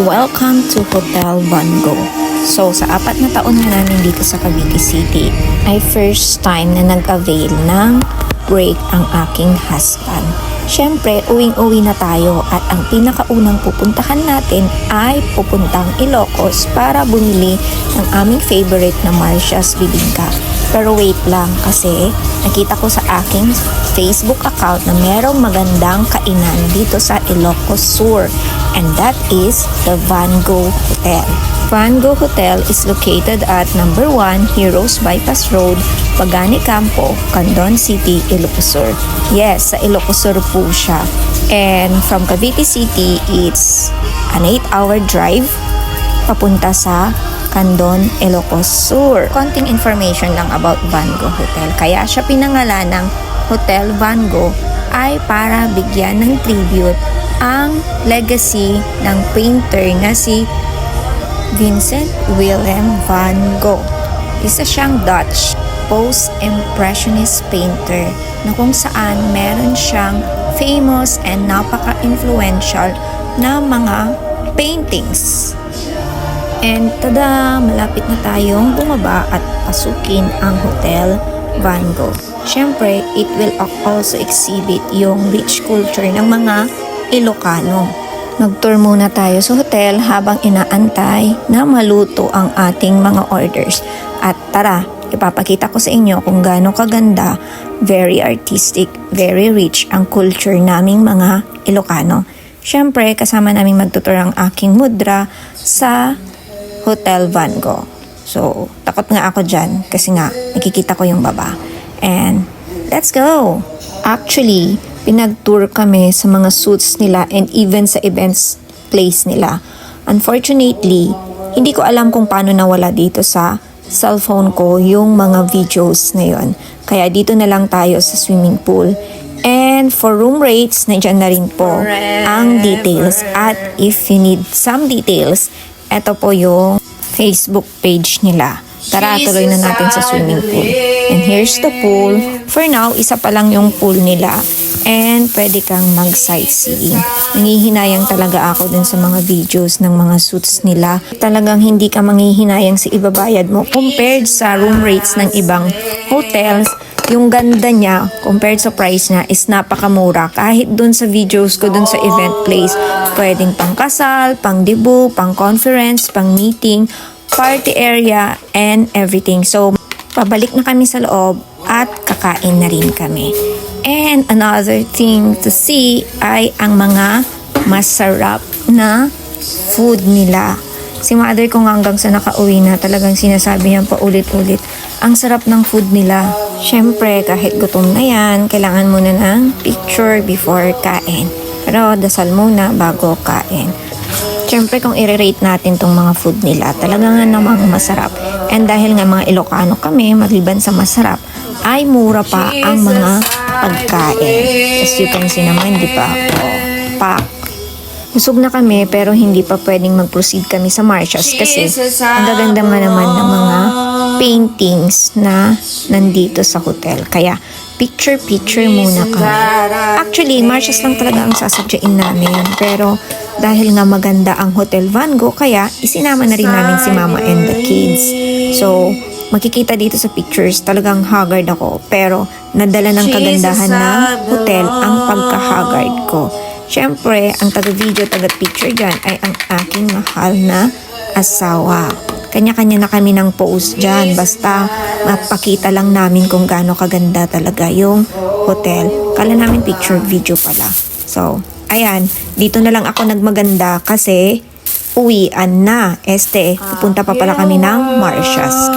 Welcome to Hotel Van Gogh. So, sa 4 na taon na namin dito sa Cavite City, ay first time na nag-avail ng break ang aking husband. Siyempre, uwing-uwi na tayo at ang pinakaunang pupuntahan natin ay pupuntang Ilocos para bumili ng aming favorite na Marcia's Bibingka. Pero wait lang kasi nakita ko sa aking Facebook account na merong magandang kainan dito sa Ilocos Sur, and that is the Van Gogh Hotel. Van Gogh Hotel is located at number 1 Heroes Bypass Road, Pagani Campo, Candon City, Ilocos Sur. Yes, sa Ilocos Sur po siya. And from Cavite City, it's an 8-hour drive papunta sa Candon, Ilocos Sur. Konting information lang about Van Gogh Hotel. Kaya siya pinangalan ng Hotel Van Gogh ay para bigyan ng tribute ang legacy ng painter na si Vincent Willem van Gogh. Isa siyang Dutch post-impressionist painter na kung saan meron siyang famous and napaka-influential na mga paintings. And tada, malapit na tayong bumaba at pasukin ang Hotel Van Gogh. Siyempre, it will also exhibit yung rich culture ng mga Ilocano. Nag-tour muna tayo sa hotel habang inaantay na maluto ang ating mga orders. At tara, ipapakita ko sa inyo kung gaano kaganda, very artistic, very rich ang culture naming mga Ilocano. Siyempre, kasama naming magtutur ang aking mudra sa Hotel Van Gogh. So, takot nga ako dyan kasi nga nakikita ko yung baba. And let's go! Actually, pinag-tour kami sa mga suites nila and even sa events place nila. Unfortunately, hindi ko alam kung paano nawala dito sa cellphone ko yung mga videos na yun. Kaya dito na lang tayo sa swimming pool. And for room rates, nandiyan na rin po ang details. At if you need some details, ito po yung Facebook page nila. Tara, tuloy na natin sa swimming pool. And here's the pool. For now, isa pa lang yung pool nila. And pwede kang mag-sightseeing. Nangihinayang talaga ako dun sa mga videos ng mga suits nila. Talagang hindi ka manghihinayang sa ibabayad mo compared sa room rates ng ibang hotels. Yung ganda niya, compared sa price niya, is napakamura. Kahit dun sa videos ko, dun sa event place, pwedeng pang kasal, pang debut, pang conference, pang meeting, party area, and everything. So, pabalik na kami sa loob at kakain na rin kami. And another thing to see ay ang mga masarap na food nila. Si mother ko nga hanggang sa nakauwi na talagang sinasabi niya pa ulit-ulit, ang sarap ng food nila. Syempre, kahit gutom na yan, kailangan muna ng picture before kain. Pero dasal muna bago kain. Syempre, kung i-rate natin tong mga food nila, talagang nga namang masarap. And dahil nga mga Ilocano kami, maliban sa masarap, ay mura pa ang mga pagkain. As you can see naman, di ba? Pak. Busog na kami pero hindi pa pwedeng mag-proceed kami sa Marcia's kasi ang gaganda nga naman ng mga paintings na nandito sa hotel. Kaya picture-picture muna kami. Actually, Marcia's lang talaga ang sasadyain namin. Pero dahil nga maganda ang Hotel Van Gogh, kaya isinama na rin namin si Mama and the kids. So, makikita dito sa pictures, talagang haggard ako. Pero nadala ng kagandahan ng hotel ang pagka-haggard ko. Siyempre, ang taga-video, taga-picture dyan ay ang aking mahal na asawa. Kanya-kanya na kami ng pose dyan. Basta mapakita lang namin kung gaano kaganda talaga yung hotel. Kala namin picture, video pala. So, ayan. Dito na lang ako nagmaganda kasi uwian na. Pupunta pa pala kami ng Marcia's.